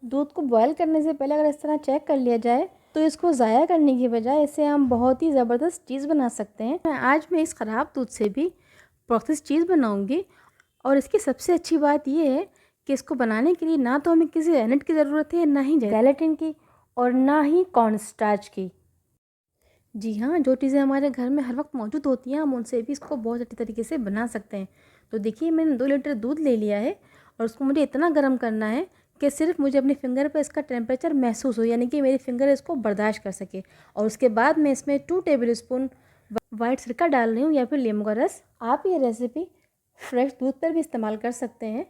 दूध को बॉयल करने से पहले अगर इस तरह चेक कर लिया जाए तो इसको ज़ाया करने की बजाय इससे हम बहुत ही ज़बरदस्त चीज़ बना सकते हैं। आज मैं इस ख़राब दूध से भी प्रोसेस चीज़ बनाऊंगी और इसकी सबसे अच्छी बात ये है कि इसको बनाने के लिए ना तो हमें किसी रेनेट की ज़रूरत है, ना ही जेलेटिन की और ना ही कॉर्नस्टार्च की। जी हाँ, जो चीज़ें हमारे घर में हर वक्त मौजूद होती हैं हम उनसे भी इसको बहुत अच्छी तरीके से बना सकते हैं। तो देखिए मैंने 2 लीटर दूध ले लिया है और उसको मुझे इतना गर्म करना है कि सिर्फ मुझे अपने फिंगर पर इसका टेम्परेचर महसूस हो, यानी कि मेरी फिंगर इसको बर्दाश्त कर सके। और उसके बाद मैं इसमें 2 टेबल स्पून वाइट सिरका डाल रही हूँ या फिर नींबू का रस। आप ये रेसिपी फ्रेश दूध पर भी इस्तेमाल कर सकते हैं।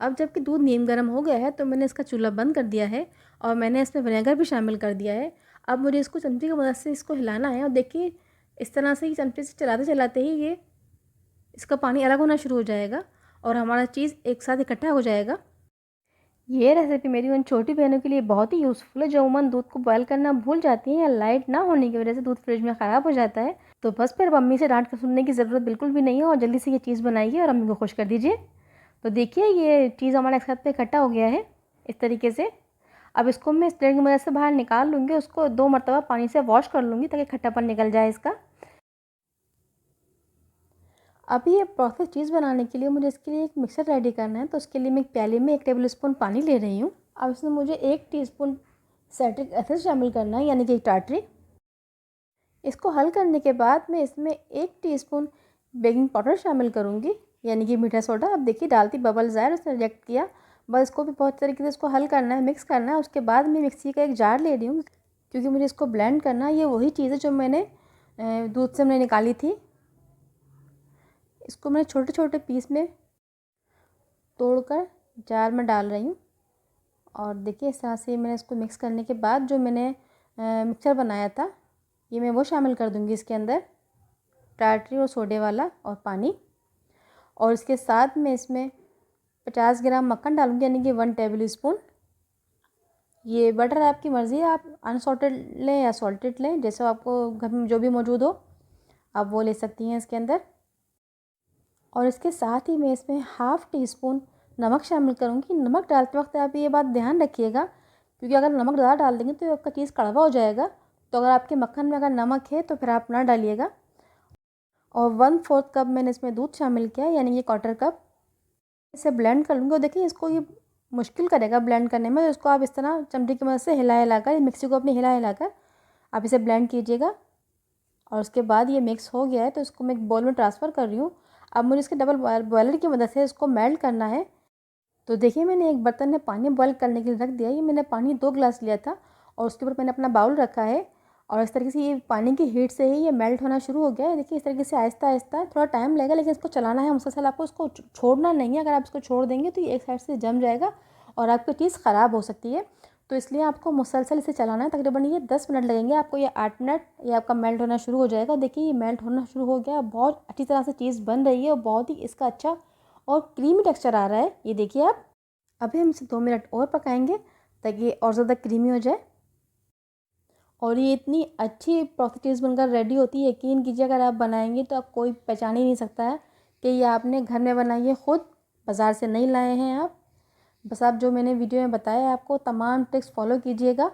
अब जबकि दूध नीम गर्म हो गया है तो मैंने इसका चूल्हा बंद कर दिया है और मैंने इसमें विनेगर भी शामिल कर दिया है। अब मुझे इसको चमचे की मदद से इसको हिलाना है और देखिए इस तरह से ही चमचे से चलाते चलाते ही ये इसका पानी अलग होना शुरू हो जाएगा और हमारा चीज़ एक साथ इकट्ठा हो जाएगा। ये रेसिपी मेरी उन छोटी बहनों के लिए बहुत ही यूज़फुल है जो उमन दूध को बॉयल करना भूल जाती हैं या लाइट ना होने की वजह से दूध फ्रिज में ख़राब हो जाता है। तो बस फिर मम्मी से डांट कर सुनने की ज़रूरत बिल्कुल भी नहीं है और जल्दी से ये चीज़ बनाइए और अम्मी को खुश कर दीजिए। तो देखिए ये चीज़ हमारा एक साथ पे इकट्ठा हो गया है इस तरीके से। अब इसको मैं स्ट्रेन की मदद से बाहर निकाल लूँगी, उसको 2 मरतबा पानी से वॉश कर लूँगी ताकि खट्टापन निकल जाए इसका। अभी ये प्रोसेस चीज़ बनाने के लिए मुझे इसके लिए एक मिक्सर रेडी करना है, तो उसके लिए मैं एक प्याले में 1 टेबल स्पून पानी ले रही हूँ। अब इसमें मुझे 1 टीस्पून साइट्रिक एसिड शामिल करना है, यानी कि टाटरी। इसको हल करने के बाद मैं इसमें 1 टीस्पून बेकिंग पाउडर शामिल करूँगी, यानी कि मीठा सोडा। अब देखिए डालती बबल्स आए, उसने रिजेक्ट किया। बस इसको भी बहुत तरीके से इसको हल करना है, मिक्स करना है। उसके बाद मैं मिक्सी का एक जार ले रही हूँ क्योंकि मुझे इसको ब्लेंड करना है। ये वही चीज़ है जो मैंने दूध से मैंने निकाली थी। इसको मैंने छोटे छोटे पीस में तोड़कर जार में डाल रही हूँ और देखिए इस तरह से मैंने इसको मिक्स करने के बाद जो मैंने मिक्सचर बनाया था ये मैं वो शामिल कर दूँगी इसके अंदर, टाटरी और सोडे वाला और पानी। और इसके साथ में इसमें 50 ग्राम मक्खन डालूँगी, यानी कि 1 टेबल स्पून। ये बटर आपकी मर्ज़ी है, आप अनसॉल्टेड लें या सॉल्टेड लें, जैसे आपको घर में जो भी मौजूद हो आप वो ले सकती हैं इसके अंदर। और इसके साथ ही मैं इसमें हाफ़ टी स्पून नमक शामिल करूँगी। नमक डालते वक्त आप ये बात ध्यान रखिएगा क्योंकि अगर नमक ज़्यादा डाल देंगे तो आपका चीज़ कड़वा हो जाएगा। तो अगर आपके मक्खन में अगर नमक है तो फिर आप ना डालिएगा। और 1/4 कप मैंने इसमें दूध शामिल किया, यानी कि 1/4 कप। इसे ब्लेंड कर लूँगी और देखिए इसको ये मुश्किल करेगा ब्लेंड करने में, तो इसको आप इस तरह चमचे की मदद से हिला हिलाकर, मिक्सी को अपनी हिला हिलाकर आप इसे ब्लेंड कीजिएगा। और उसके बाद ये मिक्स हो गया है तो इसको मैं एक बाउल में ट्रांसफ़र कर रही हूँ। अब मुझे इसके डबल बॉयलर की मदद से इसको मेल्ट करना है। तो देखिए मैंने एक बर्तन में पानी बॉयल करने के लिए रख दिया। ये मैंने पानी 2 गिलास लिया था और उसके ऊपर मैंने अपना बाउल रखा है और इस तरीके से ये पानी की हीट से ही ये मेल्ट होना शुरू हो गया है। देखिए इस तरीके से आहिस्ता आहिस्ता, थोड़ा टाइम लगेगा लेकिन इसको चलाना है मुसलसल, आपको इसको छोड़ना नहीं है। अगर आप इसको छोड़ देंगे तो ये एक साइड से जम जाएगा और आपकी चीज़ ख़राब हो सकती है। तो इसलिए आपको मुसलसल इसे चलाना है। तकरीबन ये 10 मिनट लगेंगे आपको, ये 8 मिनट ये आपका मेल्ट होना शुरू हो जाएगा। देखिए ये मेल्ट होना शुरू हो गया, बहुत अच्छी तरह से चीज़ बन रही है और बहुत ही इसका अच्छा और क्रीमी टेक्स्चर आ रहा है, ये देखिए आप। अभी हम इसे 2 मिनट और पकाएंगे ताकि ये और ज़्यादा क्रीमी हो जाए। और ये इतनी अच्छी प्रोसेस बनकर रेडी होती है, यकीन कीजिए अगर आप बनाएंगे तो आप कोई पहचान ही नहीं सकता है कि ये आपने घर में बनाई है, ख़ुद बाज़ार से नहीं लाए हैं आप। बस आप जो मैंने वीडियो में बताया है आपको तमाम ट्रिक्स फॉलो कीजिएगा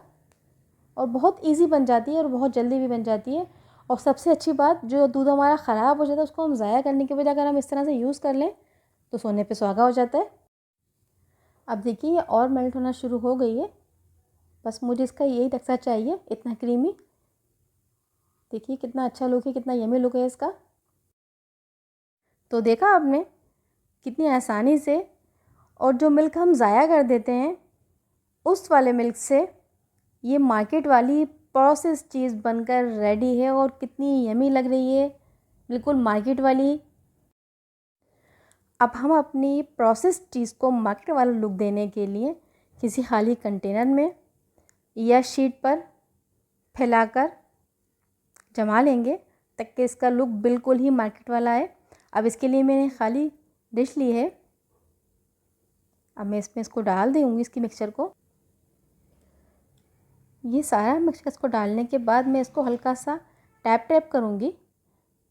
और बहुत ईजी बन जाती है और बहुत जल्दी भी बन जाती है। और सबसे अच्छी बात, जो दूध हमारा ख़राब हो जाता है उसको हम ज़ाया करने के बजाय अगर हम इस तरह से यूज़ कर लें तो सोने पे सुहागा हो जाता है। अब देखिए ये और मेल्ट होना शुरू हो गई है। बस मुझे इसका यही टेक्सचर चाहिए, इतना क्रीमी। देखिए कितना अच्छा लुक है, कितना यमी लुक है इसका। तो देखा आपने कितनी आसानी से, और जो मिल्क हम ज़ाया कर देते हैं उस वाले मिल्क से ये मार्केट वाली प्रोसेस चीज़ बनकर रेडी है और कितनी यमी लग रही है, बिल्कुल मार्केट वाली। अब हम अपनी प्रोसेस चीज़ को मार्केट वाला लुक देने के लिए किसी खाली कंटेनर में या शीट पर फैलाकर जमा लेंगे ताकि इसका लुक बिल्कुल ही मार्केट वाला है। अब इसके लिए मैंने खाली डिश ली है। अब मैं इसमें इसको डाल दूँगी, इसकी मिक्सचर को। ये सारा मिक्सचर इसको डालने के बाद मैं इसको हल्का सा टैप टैप करूँगी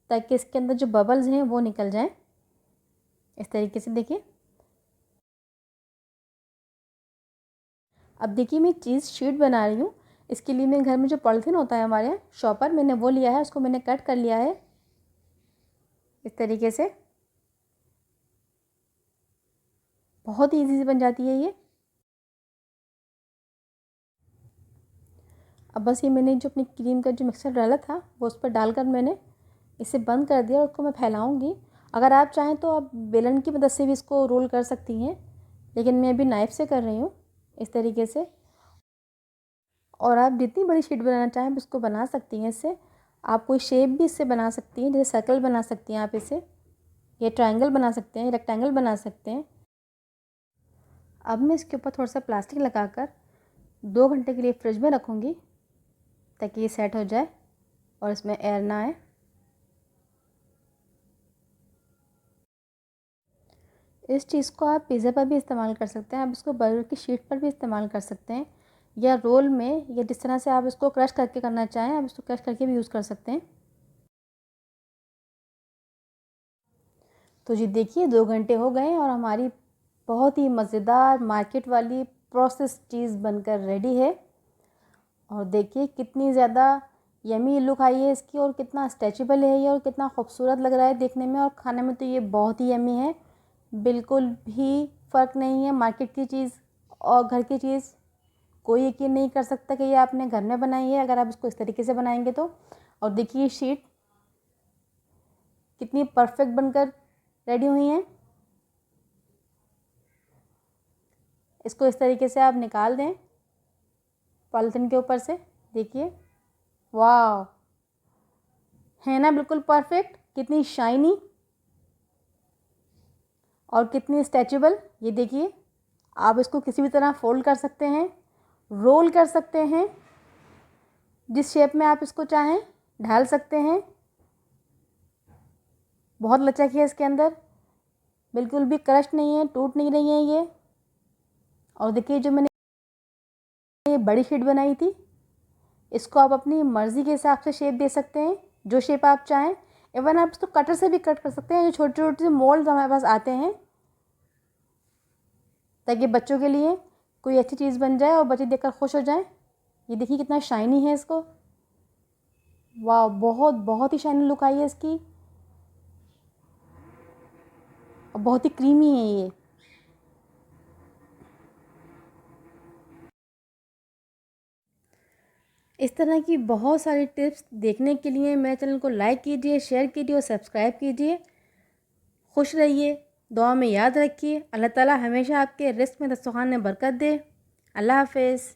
ताकि इसके अंदर जो बबल्स हैं वो निकल जाएं। इस तरीके से देखिए। अब देखिए मैं चीज़ शीट बना रही हूँ। इसके लिए मेरे घर में जो पॉलीथीन होता है हमारे यहाँ शॉपर, मैंने वो लिया है, उसको मैंने कट कर लिया है इस तरीके से। बहुत ही ईजी से बन जाती है ये। अब बस ये मैंने जो अपनी क्रीम का जो मिक्सर डाला था वो उस पर डालकर मैंने इसे बंद कर दिया और उसको मैं फैलाऊंगी। अगर आप चाहें तो आप बेलन की मदद से भी इसको रोल कर सकती हैं, लेकिन मैं अभी नाइफ़ से कर रही हूँ इस तरीके से। और आप जितनी बड़ी शीट बनाना चाहें आप इसको बना सकती हैं इससे। आप कोई शेप भी इससे बना सकती हैं, जैसे सर्कल बना सकती हैं आप इसे, ये ट्रायंगल बना सकते हैं, रेक्टेंगल बना सकते हैं। अब मैं इसके ऊपर थोड़ा सा प्लास्टिक लगाकर 2 घंटे के लिए फ्रिज में रखूँगी ताकि ये सेट हो जाए और इसमें एयर ना आए। इस चीज़ को आप पिज़्ज़ा पर भी इस्तेमाल कर सकते हैं, आप इसको बर्गर की शीट पर भी इस्तेमाल कर सकते हैं, या रोल में, या जिस तरह से आप इसको क्रश करके करना चाहें आप इसको क्रश करके भी यूज़ कर सकते हैं। तो जी देखिए 2 घंटे हो गए और हमारी बहुत ही मज़ेदार मार्केट वाली प्रोसेस चीज़ बनकर रेडी है। और देखिए कितनी ज़्यादा यमी लुक आई है इसकी, और कितना स्ट्रेचेबल है ये, और कितना खूबसूरत लग रहा है देखने में, और खाने में तो ये बहुत ही यमी है। बिल्कुल भी फ़र्क नहीं है मार्केट की चीज़ और घर की चीज़। कोई यकीन नहीं कर सकता कि ये आपने घर में बनाई है अगर आप इसको इस तरीके से बनाएंगे तो। और देखिए शीट कितनी परफेक्ट बनकर रेडी हुई हैं। इसको इस तरीके से आप निकाल दें पॉलीथीन के ऊपर से। देखिए वाह, है ना बिल्कुल परफेक्ट, कितनी शाइनी और कितनी स्ट्रेचेबल। ये देखिए आप इसको किसी भी तरह फोल्ड कर सकते हैं, रोल कर सकते हैं, जिस शेप में आप इसको चाहें ढाल सकते हैं। बहुत लचक है इसके अंदर, बिल्कुल भी क्रश नहीं है, टूट नहीं रही है ये। और देखिए जो मैंने ये बड़ी शीट बनाई थी, इसको आप अपनी मर्ज़ी के हिसाब से शेप दे सकते हैं, जो शेप आप चाहें। इवन आप इसको कटर से भी कट कर सकते हैं, जो छोटे छोटे से मोल्ड हमारे पास आते हैं, ताकि बच्चों के लिए कोई अच्छी चीज़ बन जाए और बच्चे देखकर खुश हो जाएं। ये देखिए कितना शाइनी है इसको, वाह बहुत बहुत ही शाइनी लुक आई है इसकी, और बहुत ही क्रीमी है ये। इस तरह की बहुत सारी टिप्स देखने के लिए मेरे चैनल को लाइक कीजिए, शेयर कीजिए और सब्सक्राइब कीजिए। खुश रहिए, दुआ में याद रखिए। अल्लाह ताला हमेशा आपके रिज़्क़ में दस्तरख़्वान में बरकत दे। अल्लाह हाफ़िज़।